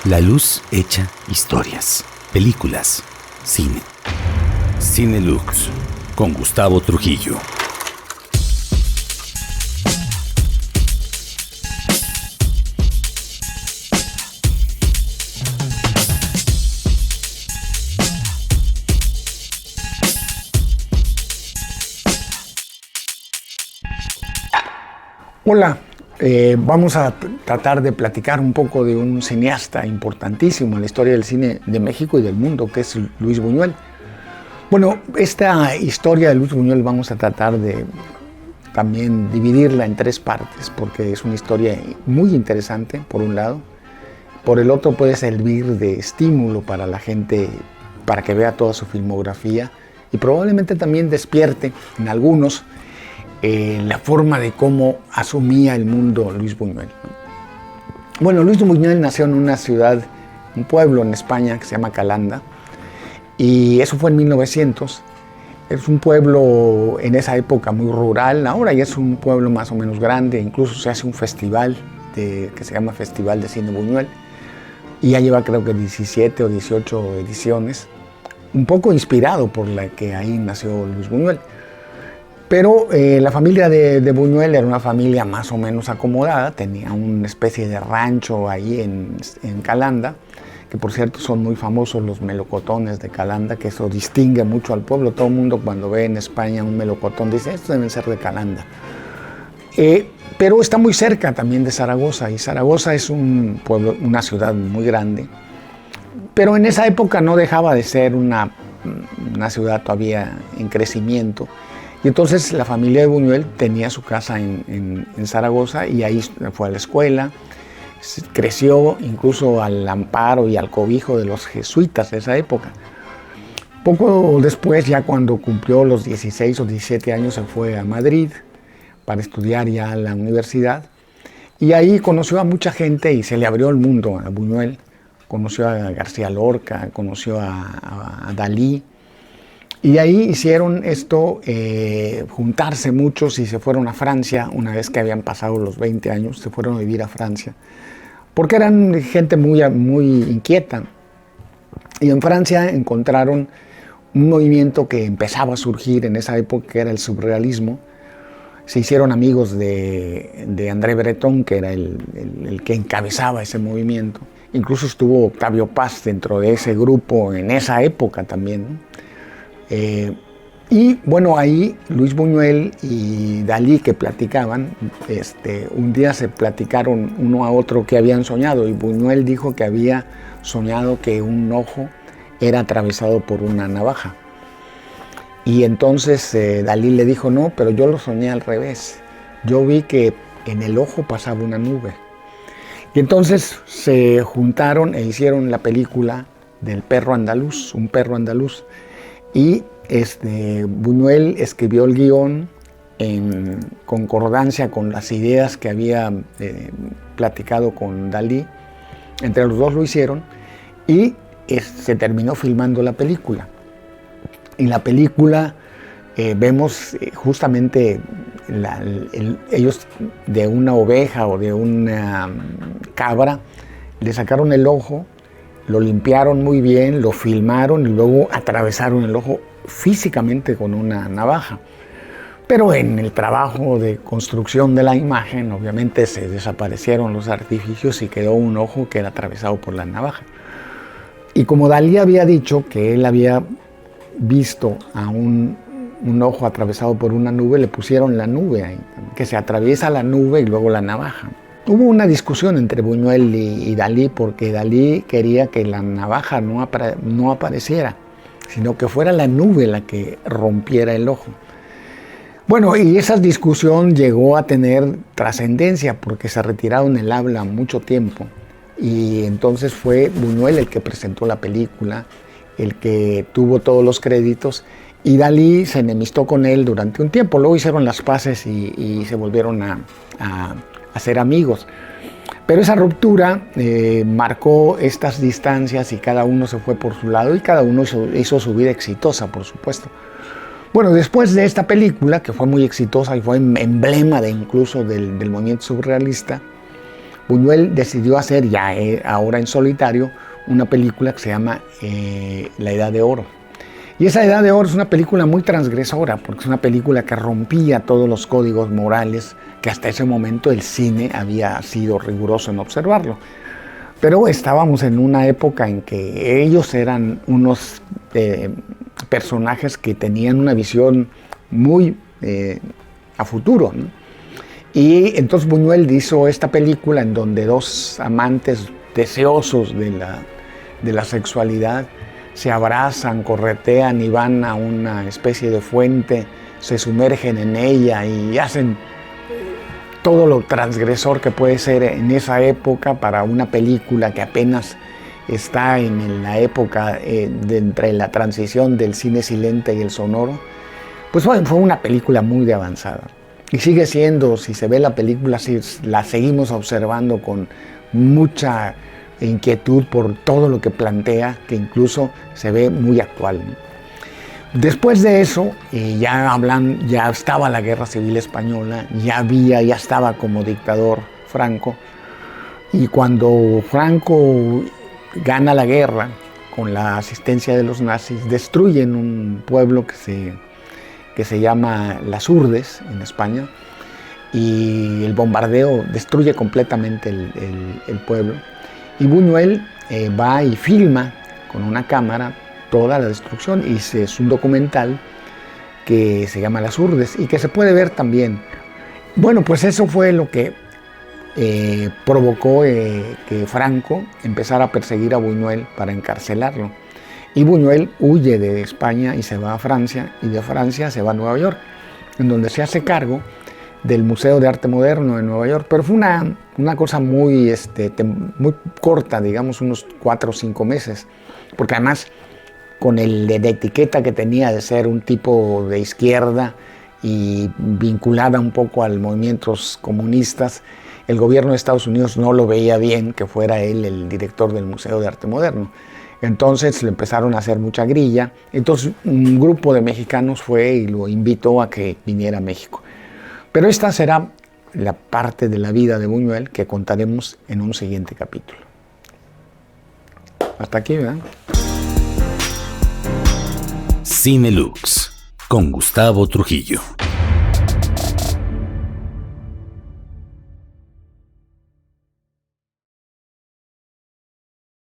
La luz hecha historias, películas, cine. Cine Lux, con Gustavo Trujillo. Hola, vamos a tratar de platicar un poco de un cineasta importantísimo en la historia del cine de México y del mundo, que es Luis Buñuel. Bueno, esta historia de Luis Buñuel vamos a tratar de también dividirla en tres partes, porque es una historia muy interesante, por un lado. Por el otro puede servir de estímulo para la gente, para que vea toda su filmografía y probablemente también despierte en algunos la forma de cómo asumía el mundo Luis Buñuel. Bueno, Luis Buñuel nació en una ciudad, un pueblo en España que se llama Calanda, y eso fue en 1900. Es un pueblo en esa época muy rural, ahora ya es un pueblo más o menos grande, incluso se hace un festival que se llama Festival de Cine Buñuel, y ya lleva creo que 17 o 18 ediciones, un poco inspirado por la que ahí nació Luis Buñuel. Pero la familia de Buñuel era una familia más o menos acomodada, tenía una especie de rancho ahí en Calanda, que por cierto son muy famosos los melocotones de Calanda, que eso distingue mucho al pueblo. Todo el mundo cuando ve en España un melocotón dice, estos deben ser de Calanda. Pero está muy cerca también de Zaragoza, y Zaragoza es un pueblo, una ciudad muy grande, pero en esa época no dejaba de ser una ciudad todavía en crecimiento. Y entonces la familia de Buñuel tenía su casa en Zaragoza y ahí fue a la escuela, creció incluso al amparo y al cobijo de los jesuitas de esa época. Poco después, ya cuando cumplió los 16 o 17 años, se fue a Madrid para estudiar ya a la universidad y ahí conoció a mucha gente y se le abrió el mundo a Buñuel. Conoció a García Lorca, conoció a Dalí. Y ahí hicieron esto, juntarse muchos y se fueron a Francia, una vez que habían pasado los 20 años, se fueron a vivir a Francia, porque eran gente muy inquieta. Y en Francia encontraron un movimiento que empezaba a surgir en esa época, que era el surrealismo. Se hicieron amigos de André Breton, que era el que encabezaba ese movimiento. Incluso estuvo Octavio Paz dentro de ese grupo en esa época también, ¿no? Y bueno, ahí Luis Buñuel y Dalí, que platicaban, un día se platicaron uno a otro que habían soñado, y Buñuel dijo que había soñado que un ojo era atravesado por una navaja. Y entonces Dalí le dijo, no, pero yo lo soñé al revés. Yo vi que en el ojo pasaba una nube. Y entonces se juntaron e hicieron la película del perro andaluz, un perro andaluz. Y Buñuel escribió el guión en concordancia con las ideas que había platicado con Dalí. Entre los dos lo hicieron y se terminó filmando la película. En la película vemos justamente ellos de una oveja o de una cabra le sacaron el ojo, lo limpiaron muy bien, lo filmaron y luego atravesaron el ojo físicamente con una navaja. Pero en el trabajo de construcción de la imagen, obviamente se desaparecieron los artificios y quedó un ojo que era atravesado por la navaja. Y como Dalí había dicho que él había visto a un ojo atravesado por una nube, le pusieron la nube ahí, que se atraviesa la nube y luego la navaja. Hubo una discusión entre Buñuel y Dalí, porque Dalí quería que la navaja no apareciera, sino que fuera la nube la que rompiera el ojo. Bueno, y esa discusión llegó a tener trascendencia porque se retiraron el habla mucho tiempo, y entonces fue Buñuel el que presentó la película, el que tuvo todos los créditos, y Dalí se enemistó con él durante un tiempo. Luego hicieron las paces y se volvieron a ser amigos. Pero esa ruptura marcó estas distancias y cada uno se fue por su lado y cada uno hizo su vida exitosa, por supuesto. Bueno, después de esta película, que fue muy exitosa y fue emblema incluso del movimiento surrealista, Buñuel decidió hacer, ya ahora en solitario, una película que se llama La Edad de Oro. Y esa Edad de Oro es una película muy transgresora, porque es una película que rompía todos los códigos morales que hasta ese momento el cine había sido riguroso en observarlo. Pero estábamos en una época en que ellos eran unos personajes que tenían una visión muy a futuro, ¿no? Y entonces Buñuel hizo esta película en donde dos amantes deseosos de la sexualidad se abrazan, corretean y van a una especie de fuente, se sumergen en ella y hacen todo lo transgresor que puede ser en esa época para una película que apenas está en la época entre la transición del cine silente y el sonoro. Pues fue una película muy de avanzada. Y sigue siendo, si se ve la película, si la seguimos observando con mucha inquietud por todo lo que plantea, que incluso se ve muy actual. Después de eso, ya estaba la Guerra Civil Española, ya estaba como dictador Franco, y cuando Franco gana la guerra con la asistencia de los nazis, destruyen un pueblo que se llama Las Urdes, en España, y el bombardeo destruye completamente el pueblo. Y Buñuel va y filma con una cámara toda la destrucción, y es un documental que se llama Las Urdes y que se puede ver también. Bueno, pues eso fue lo que provocó que Franco empezara a perseguir a Buñuel para encarcelarlo. Y Buñuel huye de España y se va a Francia, y de Francia se va a Nueva York, en donde se hace cargo del Museo de Arte Moderno de Nueva York. Pero fue una cosa muy corta, digamos unos 4 o 5 meses, porque además con la etiqueta que tenía de ser un tipo de izquierda y vinculada un poco a los movimientos comunistas, el gobierno de Estados Unidos no lo veía bien que fuera él el director del Museo de Arte Moderno. Entonces le empezaron a hacer mucha grilla. Entonces un grupo de mexicanos fue y lo invitó a que viniera a México. Pero esta será la parte de la vida de Buñuel que contaremos en un siguiente capítulo. Hasta aquí, ¿verdad? Cine Lux, con Gustavo Trujillo.